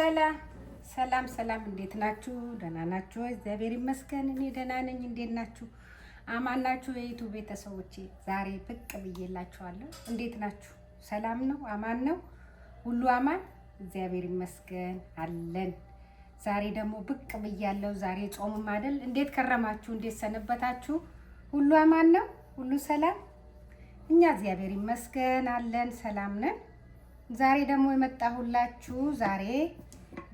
ሰላም ሰላም ሰላም፣ እንዴት ናችሁ? ደህና ናችሁ? እግዚአብሔር ይመስገን እኔ ደህና ነኝ። እንዴት ናችሁ? አማን ናችሁ? የዩቲዩብ ቤተሰቦቼ ዛሬ ብቅ ብዬላችኋለሁ። እንዴት ናችሁ? ሰላም ነው? አማን ነው? ሁሉ አማን? እግዚአብሔር ይመስገን አለን። ዛሬ ደግሞ ብቅ ብያለሁ። ዛሬ ጾምም አይደል? እንዴት ከረማችሁ? እንዴት ሰነበታችሁ? ሁሉ አማን ነው? ሁሉ ሰላም? እኛ እግዚአብሔር ይመስገን አለን፣ ሰላም ነን። ዛሬ ደግሞ የመጣሁላችሁ ዛሬ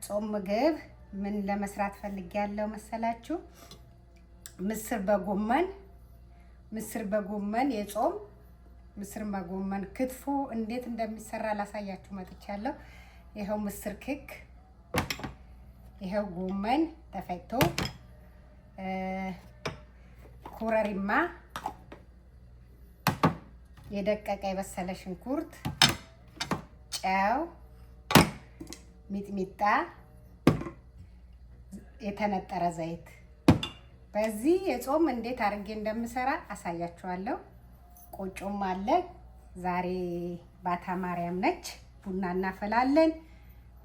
ጾም ምግብ ምን ለመስራት ፈልጌያለሁ መሰላችሁ? ምስር በጎመን የጾም ምስር በጎመን ክትፎ እንዴት እንደሚሰራ ላሳያችሁ መጥቻለሁ። ይሄው ምስር ክክ፣ ይሄው ጎመን ተፈጭቶ፣ ኮረሪማ፣ የደቀቀ የበሰለ ሽንኩርት፣ ጨው፣ ሚጥሚጣ፣ የተነጠረ ዘይት። በዚህ የጾም እንዴት አድርጌ እንደምሰራ አሳያችኋለሁ። ቆጮም አለ። ዛሬ ባታ ማርያም ነች። ቡና እናፈላለን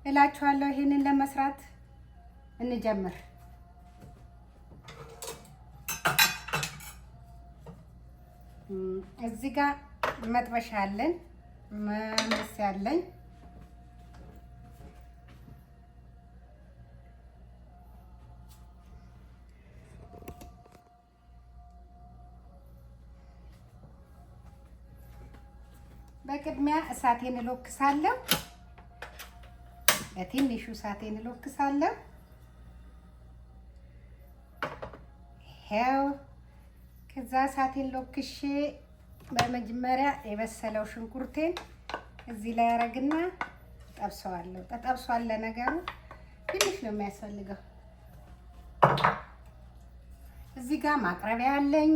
እላችኋለሁ። ይሄንን ለመስራት እንጀምር። እዚህ ጋር መጥበሻ አለን፣ መምስ ያለኝ በቅድሚያ እሳቴን እሎክሳለሁ። በትንሹ እሳቴን እሎክሳለሁ። ይሄው ከዛ እሳቴን ሎክሼ በመጀመሪያ የበሰለው ሽንኩርቴን እዚህ ላይ አረግና ጠብሰዋለሁ። ተጠብሷል። ለነገሩ ትንሽ ነው የሚያስፈልገው። እዚህ ጋር ማቅረቢያ አለኝ፣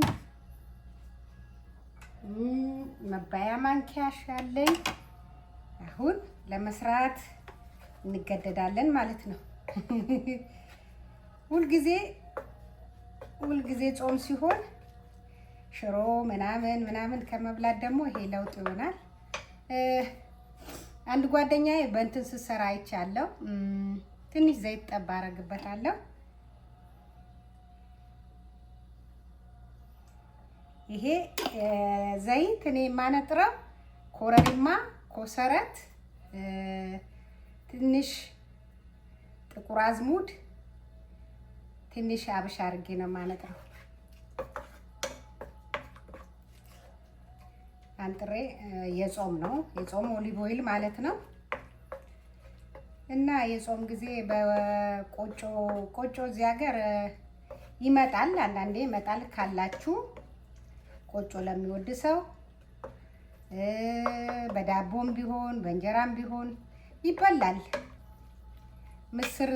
መባያ ማንኪያሽ አለኝ። አሁን ለመስራት እንገደዳለን ማለት ነው። ሁልጊዜ ጾም ሲሆን ሽሮ ምናምን ከመብላት ደግሞ ይሄ ለውጥ ይሆናል። አንድ ጓደኛዬ በእንትን ስትሰራ አይቻለሁ። ትንሽ ዘይት ጠብ አደርግበታለሁ። ይሄ ዘይት እኔ የማነጥረው ኮረሪማ፣ ኮሰረት፣ ትንሽ ጥቁር አዝሙድ፣ ትንሽ አብሽ አድርጌ ነው የማነጥረው። አንጥሬ የጾም ነው፣ የጾም ኦሊቭ ኦይል ማለት ነው። እና የጾም ጊዜ በቆጮ እዚህ ሀገር ይመጣል፣ አንዳንዴ ይመጣል። ካላችሁ ቆጮ ለሚወድ ሰው በዳቦም ቢሆን በእንጀራም ቢሆን ይበላል። ምስር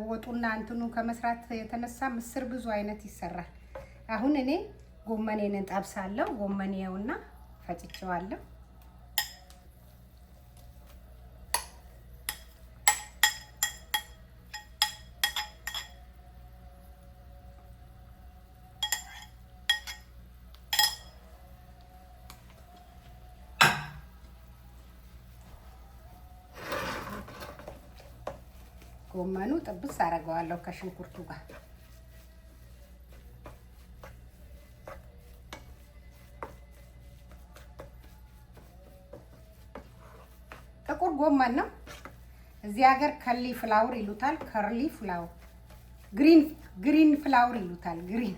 ወጡና እንትኑ ከመስራት የተነሳ ምስር ብዙ አይነት ይሰራል። አሁን እኔ ጎመኔን እንጠብሳለሁ። ጎመኔውና ፈጭቼዋለሁ። ጎመኑ ጥብስ አደርገዋለሁ ከሽንኩርቱ ጋር። ጥቁር ጎመን ነው። እዚህ ሀገር ከርሊ ፍላወር ይሉታል። ከርሊ ፍላወር፣ ግሪን ፍላወር ይሉታል። ግሪን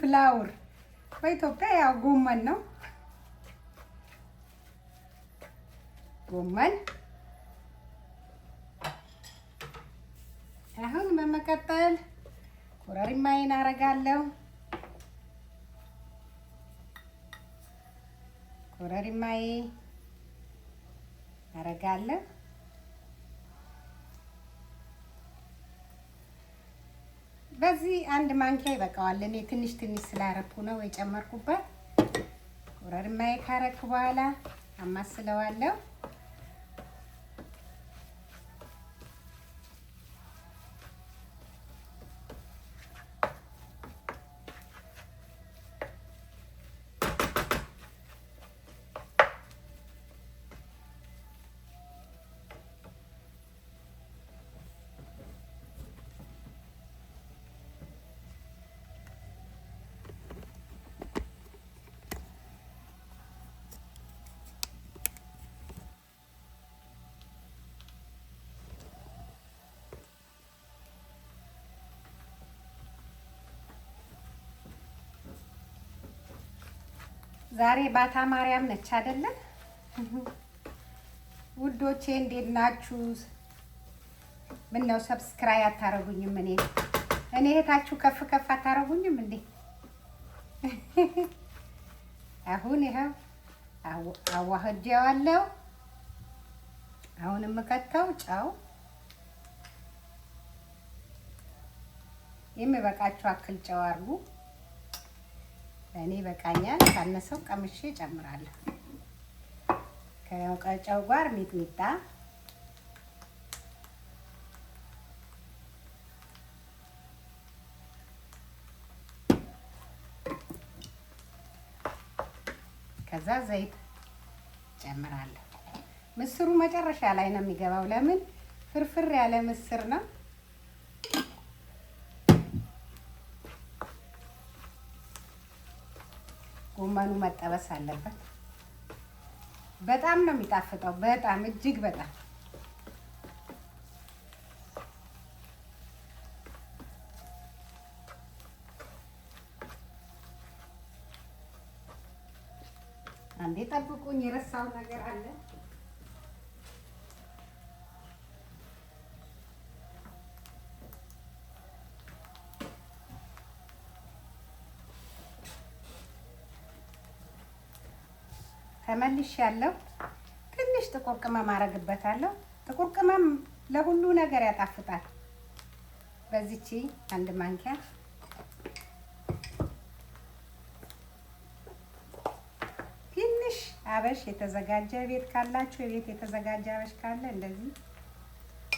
ፍላወር በኢትዮጵያ ያው ጎመን ነው። ጎመን አሁን በመቀጠል ኮረሪማዬን አረጋለሁ። ኮረሪማዬ አረጋለሁ። በዚህ አንድ ማንኪያ ይበቃዋል። እኔ ትንሽ ስላረኩ ነው የጨመርኩበት። ኮረሪማዬ ካረኩ በኋላ አማስለዋለሁ። ዛሬ ባታ ማርያም ነች አይደለ? ውዶቼ እንዴት ናችሁ? ምን ነው ሰብስክራይብ አታረጉኝም? እኔ እህታችሁ ከፍ ከፍ አታረጉኝም እንዴ? አሁን ይሄው አዋህጄዋለሁ። አሁን የምከተው ጨው የሚበቃችሁ አክል ጨው አድርጉ። እኔ በቃኛል። ካነሰው ቀምሼ እጨምራለሁ። ከጨው ጋር ሚጥሚጣ ከዛ ዘይት ጨምራለሁ። ምስሩ መጨረሻ ላይ ነው የሚገባው። ለምን? ፍርፍር ያለ ምስር ነው። ጎመኑ መጠበስ አለበት። በጣም ነው የሚጣፍጠው። በጣም እጅግ በጣም አንዴ ጠብቁኝ፣ የረሳው ነገር አለ። ተመልሻለሁ። ትንሽ ጥቁር ቅመም አደርግበታለሁ። ጥቁር ቅመም ለሁሉ ነገር ያጣፍጣል። በዚች አንድ ማንኪያ ትንሽ አበሽ የተዘጋጀ ቤት ካላችሁ የቤት የተዘጋጀ አበሽ ካለ እንደዚህ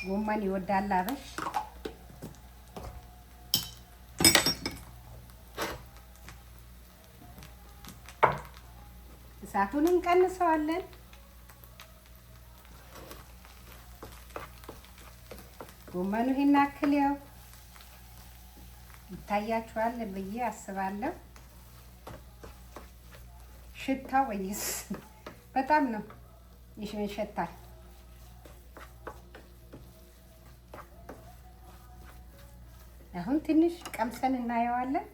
ጎመን ይወዳል አበሽ። እሳቱን እንቀንሰዋለን። ጎመኑ ይሄን አክል ያው ይታያችኋል ብዬ አስባለሁ። ሽታው ወይስ በጣም ነው ይሸታል። አሁን ትንሽ ቀምሰን እናየዋለን።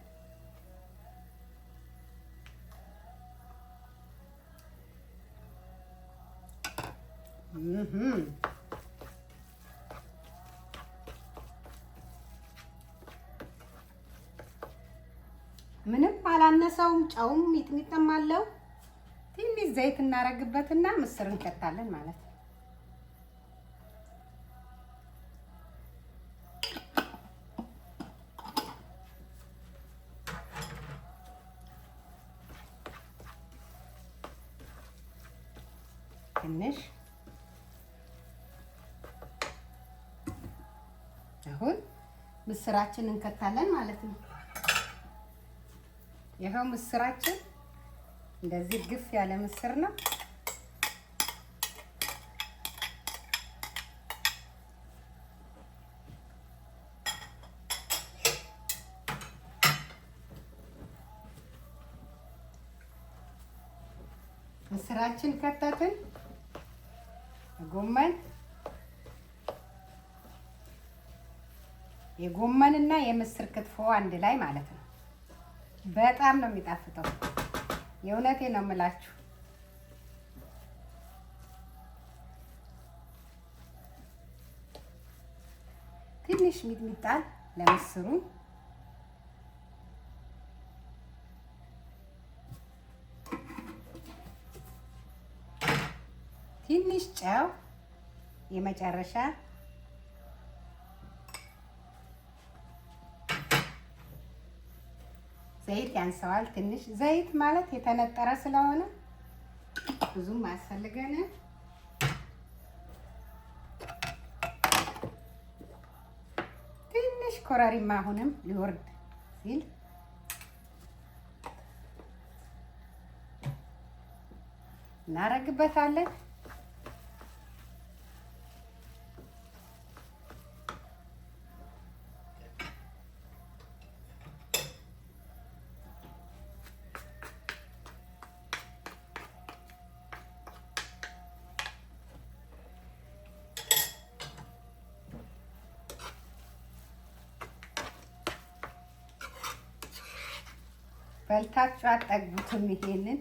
ምንም አላነሳውም። ጨውም ሚጥሚጣም አለው። ትንሽ ዘይት እናረግበትና ምስር እንከታለን ማለት ነው። ትንሽ አሁን ምስራችን እንከታለን ማለት ነው። ይሄው ምስራችን እንደዚህ ግፍ ያለ ምስር ነው። ምስራችን ከተትን። ጎመን የጎመንና የምስር ክትፎ አንድ ላይ ማለት ነው። በጣም ነው የሚጣፍጠው። የእውነቴ ነው የምላችሁ። ትንሽ ሚጥሚጣ ለምስሩ፣ ትንሽ ጨው የመጨረሻ፣ ዘይት ያንሰዋል። ትንሽ ዘይት ማለት የተነጠረ ስለሆነ ብዙም አያስፈልገንም። ትንሽ ኮረሪማ አሁንም ሊወርድ ሲል እናረግበታለን። በልታችሁ አጠግቡትም። ይሄንን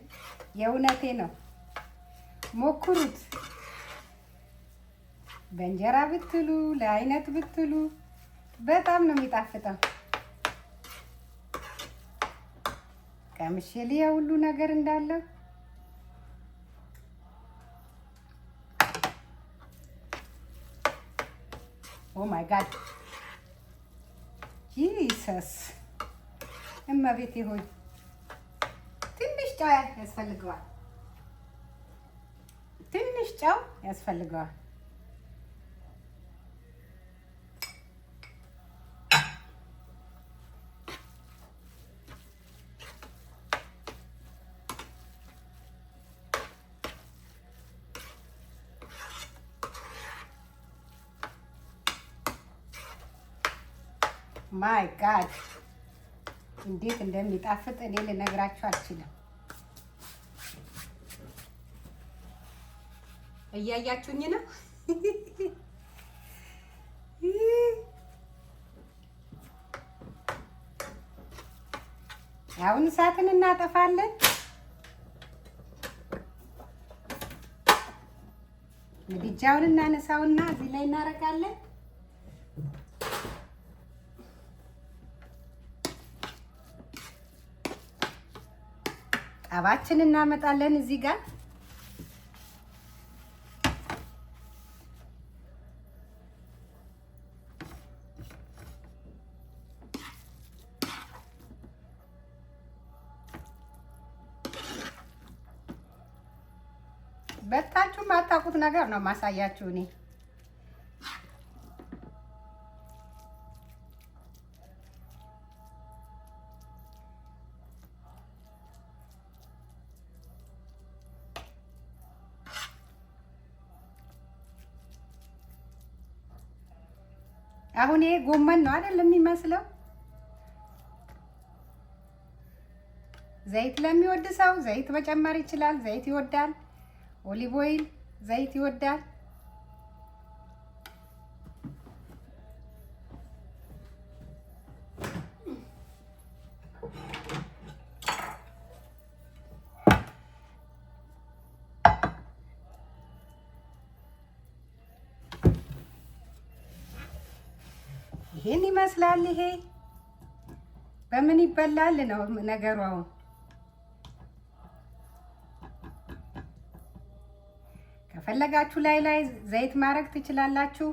የእውነቴ ነው። ሞክሩት። በእንጀራ ብትሉ ለአይነት ብትሉ በጣም ነው የሚጣፍጠው። ቀምሼ ልየው ሁሉ ነገር እንዳለው። ኦ ማይ ጋድ ጂሰስ እመቤቴ ሆይ ትንሽ ጨው ያስፈልገዋል። ትንሽ ጨው ያስፈልገዋል። ማይ ጋድ እንዴት እንደሚጣፍጥ እኔ ልነግራችሁ አልችልም። እያያችሁኝ ነው። አሁን እሳትን እናጠፋለን። ምድጃውን እናነሳውና እዚህ ላይ እናደርጋለን። ጣባችን እናመጣለን እዚህ ጋር በታችሁ ማታውቁት ነገር ነው ማሳያችሁ እኔ። አሁን ይሄ ጎመን ነው አይደል የሚመስለው? ዘይት ለሚወድ ሰው ዘይት መጨመር ይችላል። ዘይት ይወዳል። ኦሊቭ ኦይል ዘይት ይወዳል። ይሄን ይመስላል። ይሄ በምን ይበላል ነው ነገሩ። አሁን ከፈለጋችሁ ላይ ዘይት ማድረግ ትችላላችሁ።